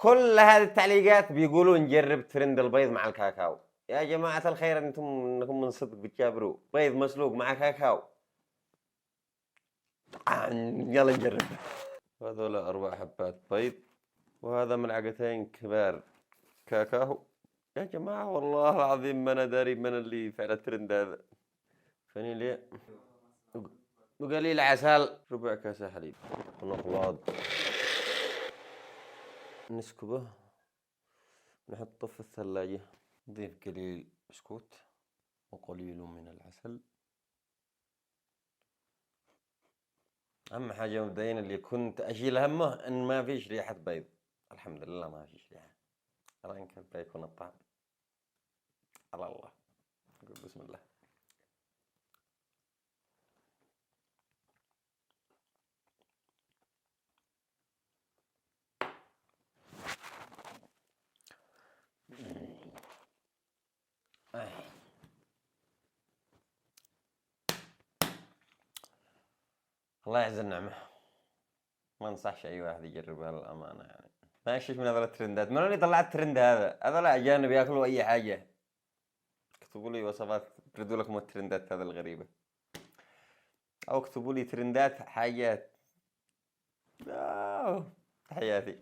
كل هذه التعليقات بيقولوا نجرب ترند البيض مع الكاكاو. يا جماعة الخير إنكم من صدق بتجابروا بيض مسلوق مع كاكاو. يلا نجرب. هذول 4 حبات بيض وهذا ملعقتين كبار كاكاو. يا جماعة والله العظيم ما أنا داري من اللي فعل الترند هذا. فانيليا وقليل عسل، ربع كاسة حليب ونخلط نسكبه نحطه في الثلاجة. نضيف قليل بسكوت وقليل من العسل. أهم حاجة مبدئيا اللي كنت أشيل همه إن ما فيش ريحة بيض. الحمد لله ما فيش ريحة. الآن كيف بيكون الطعم؟ على الله. نقول بسم الله. الله يعز النعمة. ما انصحش أي واحد يجربها للأمانة يعني. ما يشوف من هذول الترندات. من اللي طلع الترند هذا؟ هذول أجانب ياكلوا أي حاجة. اكتبوا لي وصفات تردوا لكم الترندات هذه الغريبة. أو اكتبوا لي ترندات حاجات. تحياتي.